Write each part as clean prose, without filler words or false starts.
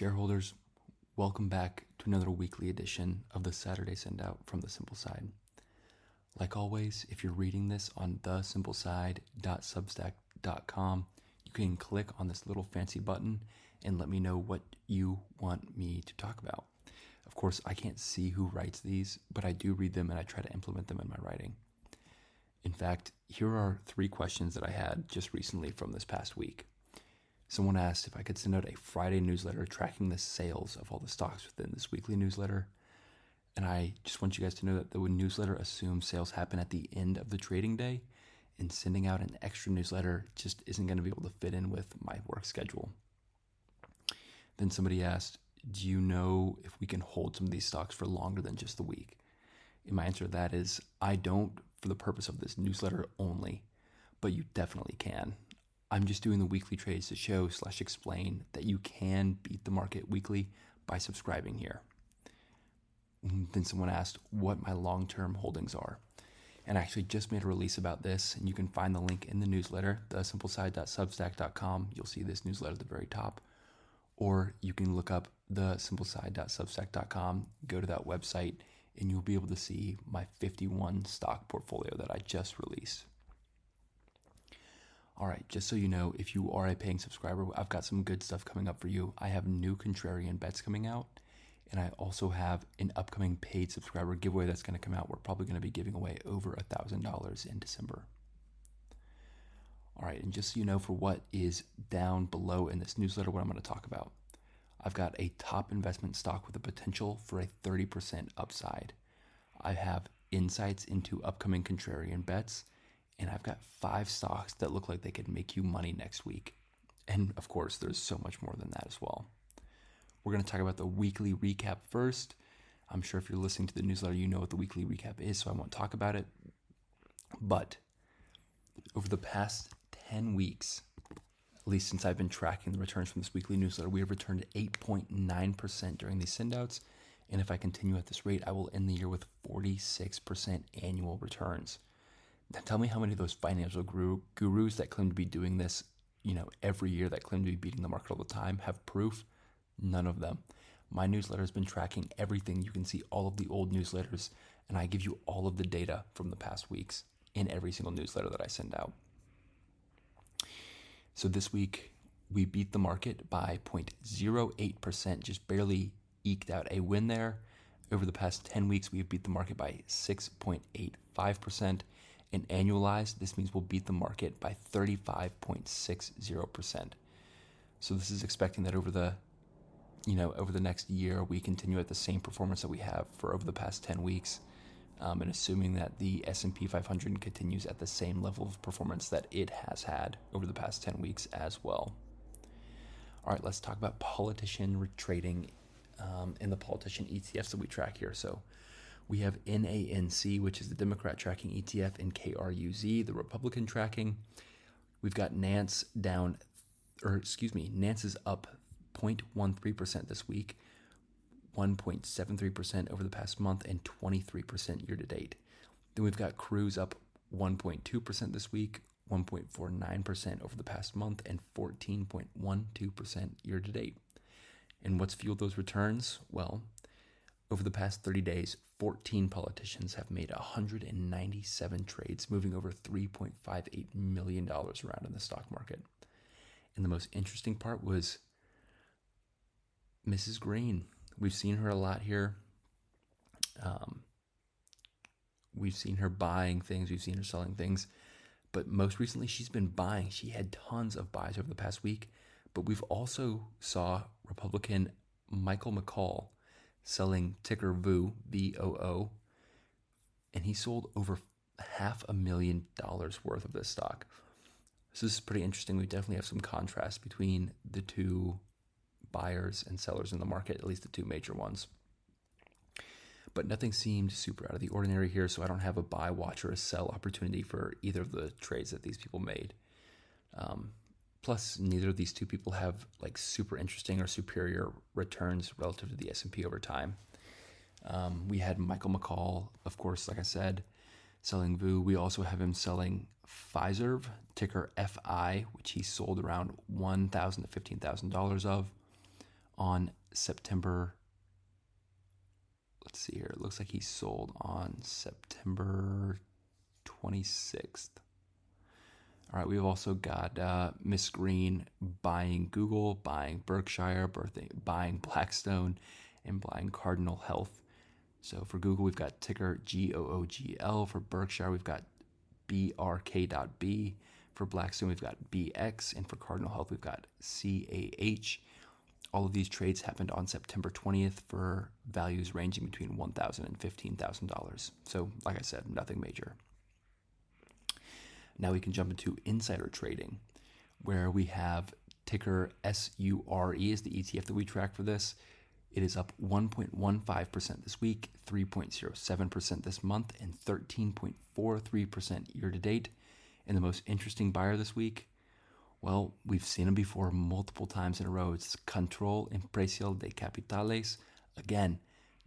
Shareholders, welcome back to another weekly edition of the Saturday Sendout from The Simple Side. Like always, if you're reading this on thesimpleside.substack.com, you can click on this little fancy button and let me know what you want me to talk about. Of course, I can't see who writes these, but I do read them and I try to implement them in my writing. In fact, here are 3 questions that I had just recently from this past week. Someone asked if I could send out a Friday newsletter tracking the sales of all the stocks within this weekly newsletter. And I just want you guys to know that the newsletter assumes sales happen at the end of the trading day, and sending out an extra newsletter just isn't going to be able to fit in with my work schedule. Then somebody asked, do you know if we can hold some of these stocks for longer than just the week? And my answer to that is I don't, for the purpose of this newsletter only, but you definitely can. I'm just doing the weekly trades to show/explain that you can beat the market weekly by subscribing here. Then someone asked what my long-term holdings are. And I actually just made a release about this, and you can find the link in the newsletter, thesimpleside.substack.com. You'll see this newsletter at the very top. Or you can look up thesimpleside.substack.com, go to that website, and you'll be able to see my 51 stock portfolio that I just released. All right, just so you know, if you are a paying subscriber, I've got some good stuff coming up for you. I have new contrarian bets coming out, and I also have an upcoming paid subscriber giveaway that's going to come out. We're probably going to be giving away over $1,000 in December. All right, and just so you know, for what is down below in this newsletter, what I'm going to talk about, I've got a top investment stock with the potential for a 30% upside. I have insights into upcoming contrarian bets, and I've got 5 stocks that look like they could make you money next week. And of course, there's so much more than that as well. We're going to talk about the weekly recap first. I'm sure if you're listening to the newsletter, you know what the weekly recap is, so I won't talk about it. But over the past 10 weeks, at least since I've been tracking the returns from this weekly newsletter, we have returned 8.9% during these sendouts. And if I continue at this rate, I will end the year with 46% annual returns. Now tell me how many of those financial gurus that claim to be doing this, every year, that claim to be beating the market all the time, have proof? None of them. My newsletter has been tracking everything. You can see all of the old newsletters, and I give you all of the data from the past weeks in every single newsletter that I send out. So this week, we beat the market by 0.08%, just barely eked out a win there. Over the past 10 weeks, we've beat the market by 6.85%. And annualized, this means we'll beat the market by 35.60%. So this is expecting that over the next year, we continue at the same performance that we have for over the past 10 weeks, and assuming that the S&P 500 continues at the same level of performance that it has had over the past 10 weeks as well. All right, let's talk about politician trading and the politician ETFs that we track here. So we have NANC, which is the Democrat tracking ETF, and KRUZ, the Republican tracking. We've got Nance Nance is up 0.13% this week, 1.73% over the past month, and 23% year to date. Then we've got Cruise up 1.2% this week, 1.49% over the past month, and 14.12% year to date. And what's fueled those returns? Well, over the past 30 days, 14 politicians have made 197 trades, moving over $3.58 million around in the stock market. And the most interesting part was Mrs. Green. We've seen her a lot here. We've seen her buying things. We've seen her selling things. But most recently, she's been buying. She had tons of buys over the past week. But we've also saw Republican Michael McCall selling ticker VOO, VOO, and he sold over $500,000 worth of this stock. So this is pretty interesting. We definitely have some contrast between the two buyers and sellers in the market, at least the two major ones. But nothing seemed super out of the ordinary here, so I don't have a buy, watch, or a sell opportunity for either of the trades that these people made. Plus, neither of these two people have like super interesting or superior returns relative to the S&P over time. We had Michael McCall, of course, like I said, selling VOO. We also have him selling Pfizer, ticker FI, which he sold around $1,000 to $15,000 of on September. Let's see here. It looks like he sold on September 26th. All right, we've also got Miss Green buying Google, buying Berkshire, buying Blackstone, and buying Cardinal Health. So for Google, we've got ticker GOOGL. For Berkshire, we've got BRK.B. For Blackstone, we've got BX. And for Cardinal Health, we've got CAH. All of these trades happened on September 20th for values ranging between $1,000 and $15,000. So, like I said, nothing major. Now we can jump into insider trading, where we have ticker SURE is the ETF that we track for this. It is up 1.15% this week, 3.07% this month, and 13.43% year to date. And the most interesting buyer this week, well, we've seen him before multiple times in a row. It's Control Empresarial de Capitales. Again,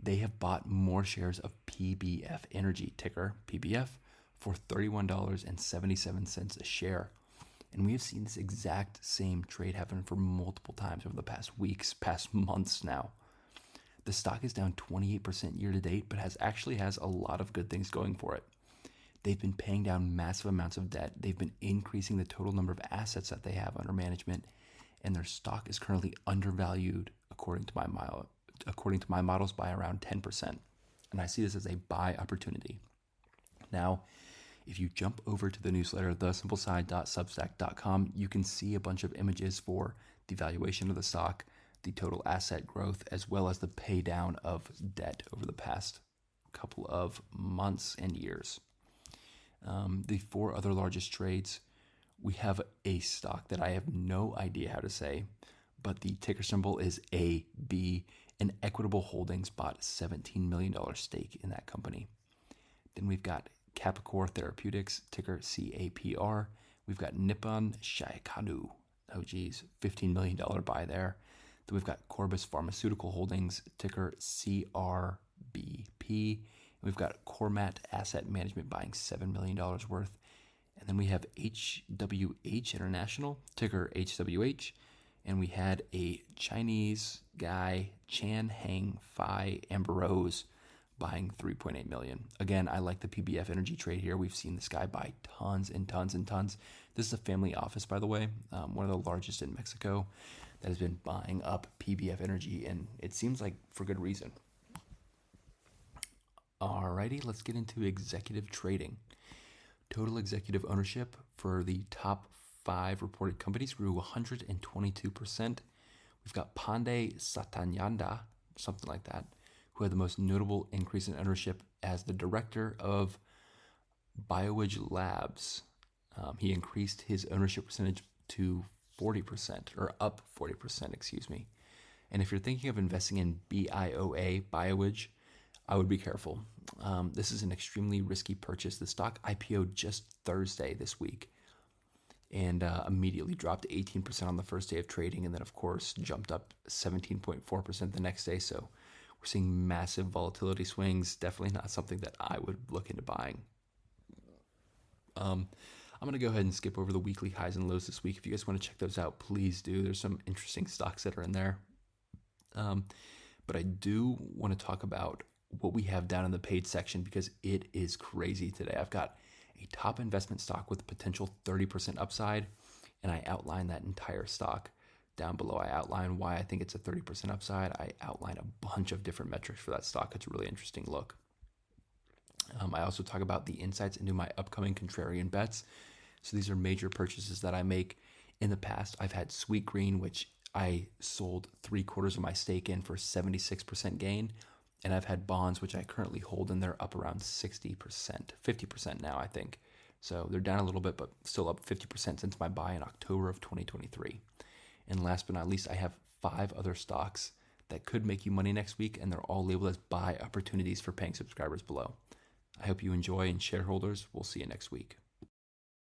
they have bought more shares of PBF Energy, ticker PBF, for $31.77 a share. And we have seen this exact same trade happen for multiple times over the past weeks, past months now. The stock is down 28% year to date, but has a lot of good things going for it. They've been paying down massive amounts of debt. They've been increasing the total number of assets that they have under management, and their stock is currently undervalued, according to my models, by around 10%. And I see this as a buy opportunity. Now, if you jump over to the newsletter, thesimpleside.substack.com, you can see a bunch of images for the valuation of the stock, the total asset growth, as well as the pay down of debt over the past couple of months and years. The four other largest trades, we have a stock that I have no idea how to say, but the ticker symbol is AB, and Equitable Holdings bought $17 million stake in that company. Then we've got Capicor Therapeutics, ticker CAPR. We've got Nippon Shaikanu, $15 million buy there. Then we've got Corbus Pharmaceutical Holdings, ticker CRBP. We've got Cormat Asset Management buying $7 million worth. And then we have HWH International, ticker HWH. And we had a Chinese guy, Chan Hang Fai Ambrose, buying $3.8 million. Again, I like the PBF Energy trade here. We've seen this guy buy tons and tons and tons. This is a family office, by the way, one of the largest in Mexico, that has been buying up PBF Energy, and it seems like for good reason. Alrighty, let's get into executive trading. Total executive ownership for the top 5 reported companies grew 122%. We've got Pandey Satyananda, something like that, who had the most notable increase in ownership as the director of BioWidge Labs. He increased his ownership percentage to 40%, or up 40%, excuse me. And if you're thinking of investing in BioWidge, I would be careful. This is an extremely risky purchase. The stock IPO'd just Thursday this week and immediately dropped 18% on the first day of trading, and then, of course, jumped up 17.4% the next day. So we're seeing massive volatility swings. Definitely not something that I would look into buying. I'm going to go ahead and skip over the weekly highs and lows this week. If you guys want to check those out, please do. There's some interesting stocks that are in there. But I do want to talk about what we have down in the paid section because it is crazy today. I've got a top investment stock with potential 30% upside, and I outline that entire stock. Down below, I outline why I think it's a 30% upside. I outline a bunch of different metrics for that stock. It's a really interesting look. I also talk about the insights into my upcoming contrarian bets. So these are major purchases that I make. In the past, I've had Sweet Green, which I sold 3/4 of my stake in for 76% gain. And I've had bonds, which I currently hold, and they're up around 60%, 50% now, I think. So they're down a little bit, but still up 50% since my buy in October of 2023. And last but not least, I have 5 other stocks that could make you money next week, and they're all labeled as buy opportunities for paying subscribers below. I hope you enjoy, and shareholders, we'll see you next week.